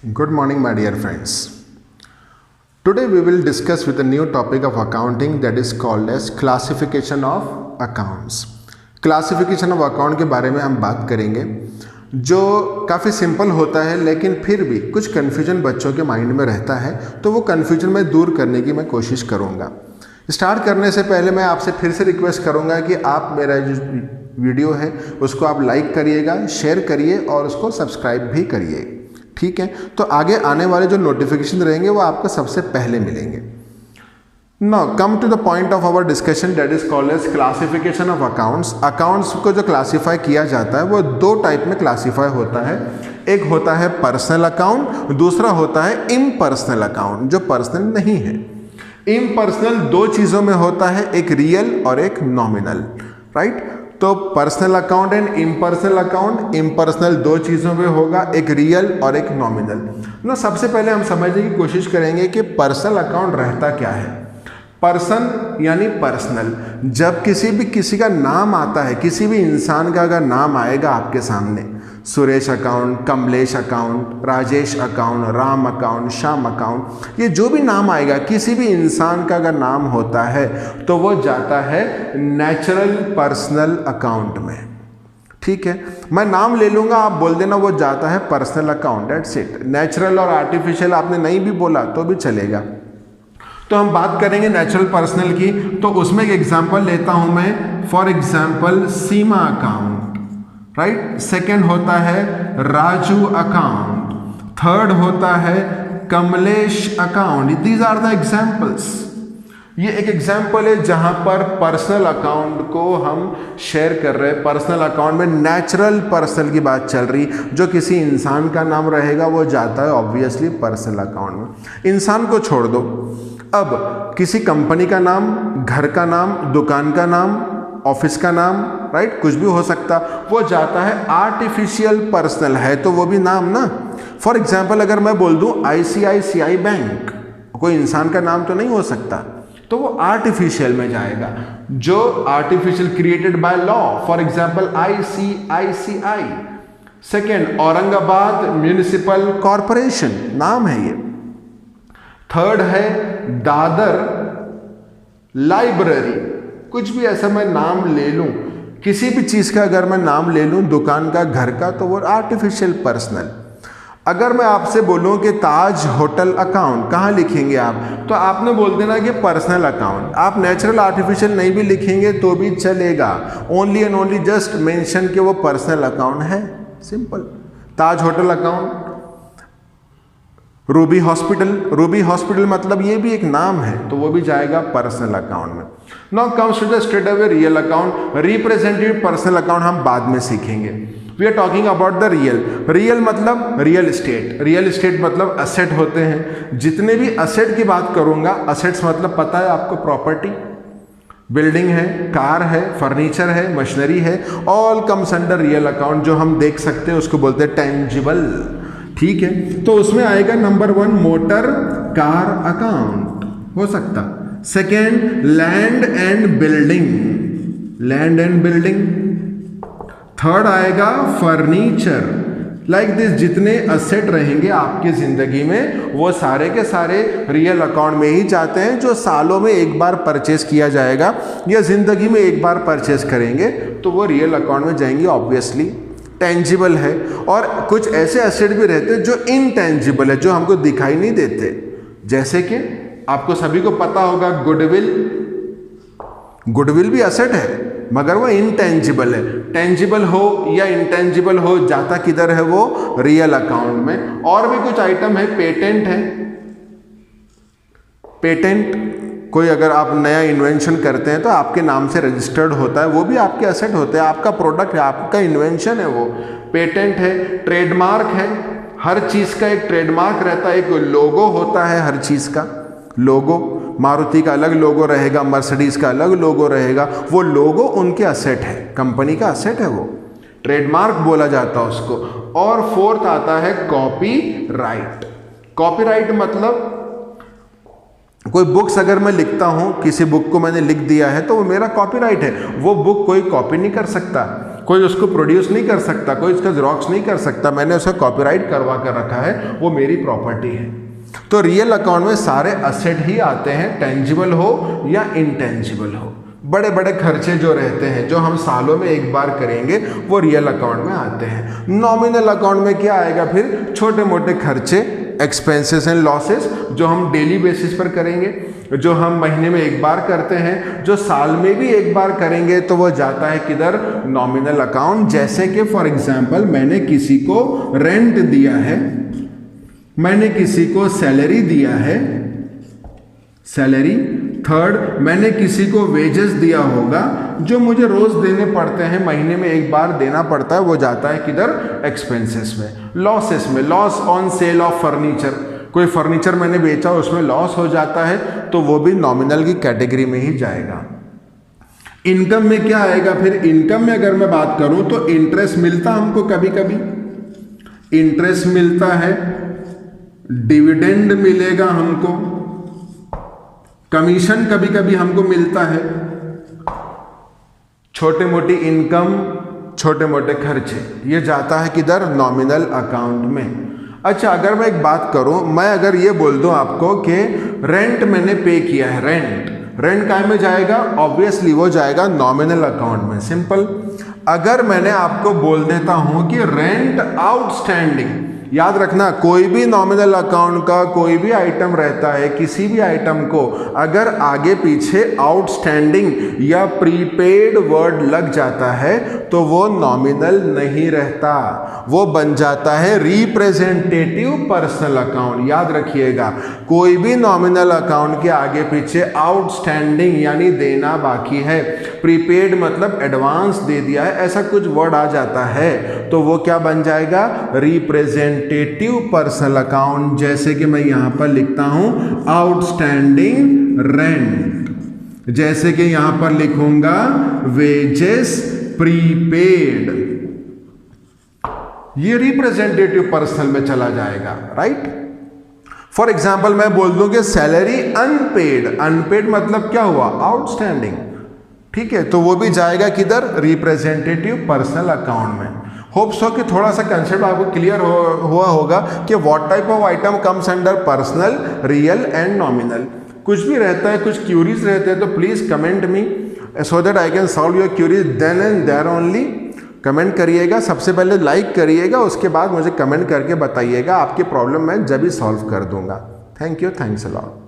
Good morning, my dear friends. Today we will discuss with a new topic of accounting that is called as classification of accounts. Classification of account के बारे में हम बात करेंगे जो काफ़ी simple होता है, लेकिन फिर भी कुछ कन्फ्यूजन बच्चों के माइंड में रहता है, तो वो कन्फ्यूजन मैं दूर करने की मैं कोशिश करूँगा। स्टार्ट करने से पहले मैं आपसे फिर से रिक्वेस्ट करूँगा कि आप मेरा जो वीडियो है उसको आप लाइक करिएगा, शेयर करिए और उसको सब्सक्राइब भी करिए, ठीक है। तो आगे आने वाले जो नोटिफिकेशन रहेंगे वो आपको सबसे पहले मिलेंगे। Now come to the point of our discussion that is called as classification of accounts. Accounts को जो क्लासीफाई किया जाता है वो दो टाइप में क्लासीफाई होता है। एक होता है पर्सनल अकाउंट, दूसरा होता है इम्पर्सनल अकाउंट जो पर्सनल नहीं है। इम्पर्सनल दो चीज़ों में होता है, एक रियल और एक नॉमिनल, राइट। तो personal account and impersonal account, impersonal दो चीज़ों में होगा, एक रियल और एक नॉमिनल। ना सबसे पहले हम समझने की कोशिश करेंगे कि पर्सनल अकाउंट रहता क्या है। पर्सन यानी पर्सनल, जब किसी का नाम आता है, किसी भी इंसान का अगर नाम आएगा आपके सामने, Suresh account, Kamlesh account, Rajesh account, Ram account, Shyam account, ये जो भी नाम आएगा, किसी भी इंसान का अगर नाम होता है तो वो जाता है नेचुरल पर्सनल अकाउंट में, ठीक है। मैं नाम ले लूँगा, आप बोल देना वो जाता है personal account, that's it. Natural और आर्टिफिशियल आपने नहीं भी बोला तो भी चलेगा। तो हम बात करेंगे नेचुरल पर्सनल की, तो उसमें एक एग्जांपल लेता हूं मैं। For example Seema account, right. Second होता है राजू अकाउंट, थर्ड होता है Kamlesh account. These are the examples. ये एक एग्जाम्पल है जहां पर पर्सनल अकाउंट को हम शेयर कर रहे हैं। पर्सनल अकाउंट में नेचुरल पर्सनल की बात चल रही, जो किसी इंसान का नाम रहेगा वो जाता है ऑब्वियसली पर्सनल अकाउंट में। इंसान को छोड़ दो, अब किसी कंपनी का नाम, घर का नाम, दुकान का नाम, ऑफिस का नाम, राइट, कुछ भी हो सकता, वो जाता है आर्टिफिशियल पर्सनल है तो वो भी नाम ना। फॉर एग्जाम्पल अगर मैं बोल दूं ICICI बैंक, कोई इंसान का नाम तो नहीं हो सकता, तो वो आर्टिफिशियल में जाएगा। जो artificial created by law, for example ICICI। Second Aurangabad municipal corporation, नाम है ये। थर्ड है दादर लाइब्रेरी। कुछ भी ऐसा मैं नाम ले लूं, किसी भी चीज़ का अगर मैं नाम ले लूं, दुकान का, घर का, तो वो आर्टिफिशियल पर्सनल। अगर मैं आपसे बोलूं कि ताज होटल अकाउंट, कहाँ लिखेंगे आप, तो आपने बोल देना कि पर्सनल अकाउंट। आप नेचुरल आर्टिफिशियल नहीं भी लिखेंगे तो भी चलेगा, only and only just mention कि वो पर्सनल अकाउंट है, simple. Taj hotel account. Ruby hospital, Ruby hospital मतलब ये भी एक नाम है तो वो भी जाएगा पर्सनल अकाउंट में। Now comes to the straight away real account. Representative personal account हम बाद में सीखेंगे। We are talking about the real. Real मतलब रियल एस्टेट। रियल एस्टेट मतलब असेट होते हैं। जितने भी असेट की बात करूंगा, असेट्स मतलब पता है आपको, प्रॉपर्टी, बिल्डिंग है, कार है, फर्नीचर है, मशीनरी है, all comes under real account. जो हम देख सकते हैं उसको बोलते हैं टेंजिबल, ठीक है। तो उसमें आएगा नंबर 1 मोटर कार अकाउंट हो सकता। Second land and building, land and building. Third आएगा फर्नीचर। लाइक दिस, जितने असेट रहेंगे आपकी जिंदगी में वो सारे के सारे रियल अकाउंट में ही जाते हैं, जो सालों में एक बार परचेस किया जाएगा या जिंदगी में एक बार परचेस करेंगे तो वो रियल अकाउंट में जाएंगे, ऑब्वियसली टेंजिबल है। और कुछ ऐसे एसेट भी रहते हैं जो इनटेंजिबल है, जो हमको दिखाई नहीं देते, जैसे कि आपको सभी को पता होगा गुडविल। गुडविल भी एसेट है मगर वो इनटेंजिबल है। टेंजिबल हो या इनटेंजिबल हो, जाता किधर है वो, रियल अकाउंट में। और भी कुछ आइटम है, पेटेंट है। पेटेंट, कोई अगर आप नया इन्वेंशन करते हैं तो आपके नाम से रजिस्टर्ड होता है, वो भी आपके एसेट होते हैं, आपका प्रोडक्ट है, आपका इन्वेंशन है वो। पेटेंट है। ट्रेडमार्क है, हर चीज़ का एक ट्रेडमार्क रहता है, एक लोगो होता है हर चीज़ का। लोगो, मारुति का अलग लोगो रहेगा, मर्सिडीज़ का अलग लोगो रहेगा, वो लोगो उनके असेट है, कंपनी का असेट है, वो ट्रेडमार्क बोला जाता है उसको। और फोर्थ आता है कॉपीराइट। कॉपीराइट मतलब कोई बुक्स अगर मैं लिखता हूं, किसी बुक को मैंने लिख दिया है तो वो मेरा कॉपीराइट है, वो बुक कोई कॉपी नहीं कर सकता। कोई उसको प्रोड्यूस नहीं कर सकता, कोई इसका जेरोक्स नहीं कर सकता, मैंने उसे कॉपीराइट करवा कर रखा है, वो मेरी प्रॉपर्टी है। तो रियल अकाउंट में सारे असेट ही आते हैं, टेंजिबल हो या इनटेंजिबल हो। बड़े बड़े खर्चे जो रहते हैं, जो हम सालों में एक बार करेंगे, वो रियल अकाउंट में आते हैं। नॉमिनल अकाउंट में क्या आएगा फिर? छोटे मोटे खर्चे, एक्सपेंसेस एंड लॉसेस, जो हम डेली बेसिस पर करेंगे, जो हम महीने में एक बार करते हैं, जो साल में भी एक बार करेंगे, तो वो जाता है किधर? Nominal account. जैसे कि फॉर एग्जाम्पल मैंने किसी को रेंट दिया है, मैंने किसी को सैलरी दिया है, सैलरी। थर्ड, मैंने किसी को वेजेस दिया होगा, जो मुझे रोज देने पड़ते हैं, महीने में एक बार देना पड़ता है, वो जाता है किधर? एक्सपेंसेस में। लॉसेस में, loss on sale of furniture, कोई फर्नीचर मैंने बेचा, उसमें लॉस हो जाता है, तो वो भी नॉमिनल की कैटेगरी में ही जाएगा। इनकम में क्या आएगा फिर? इनकम में अगर मैं बात करूं तो इंटरेस्ट मिलता हमको, कभी कभी इंटरेस्ट मिलता है, डिविडेंड मिलेगा हमको, कमीशन कभी कभी हमको मिलता है, छोटे मोटी इनकम, छोटे मोटे खर्चे, ये जाता है किधर? नॉमिनल अकाउंट में। अच्छा, अगर मैं एक बात करूं, मैं अगर ये बोल दूं आपको कि रेंट मैंने पे किया है, रेंट काय में जाएगा? ऑब्वियसली वो जाएगा नॉमिनल अकाउंट में, सिंपल। अगर मैंने आपको बोल देता हूं कि रेंट आउटस्टैंडिंग, याद रखना, कोई भी नॉमिनल अकाउंट का कोई भी आइटम रहता है, किसी भी आइटम को अगर आगे पीछे आउटस्टैंडिंग या प्रीपेड वर्ड लग जाता है तो वो नॉमिनल नहीं रहता, वो बन जाता है रिप्रेजेंटेटिव पर्सनल अकाउंट। याद रखिएगा, कोई भी नॉमिनल अकाउंट के आगे पीछे आउटस्टैंडिंग यानी देना बाकी है, प्रीपेड मतलब एडवांस दे दिया है, ऐसा कुछ वर्ड आ जाता है, तो वो क्या बन जाएगा? Representative personal account. जैसे कि मैं यहां पर लिखता हूं आउटस्टैंडिंग रेंट, जैसे कि यहां पर लिखूंगा वेजेस प्रीपेड, ये रिप्रेजेंटेटिव पर्सनल में चला जाएगा, राइट। फॉर एग्जाम्पल मैं बोल दूं कि सैलरी अनपेड, अनपेड मतलब क्या हुआ? आउटस्टैंडिंग, ठीक है, तो वो भी जाएगा किधर? रिप्रेजेंटेटिव पर्सनल अकाउंट में। होप सो कि थोड़ा सा कंसेप्ट आपको क्लियर हुआ होगा कि what type of item comes under personal, real and nominal. कुछ भी रहता है, कुछ क्यूरीज रहते हैं, तो please comment me so that I can solve your queries then and there only. Comment करिएगा, सबसे पहले लाइक करिएगा, उसके बाद मुझे कमेंट करके बताइएगा, आपकी प्रॉब्लम मैं जब भी सॉल्व कर दूंगा। Thank you, thanks a lot.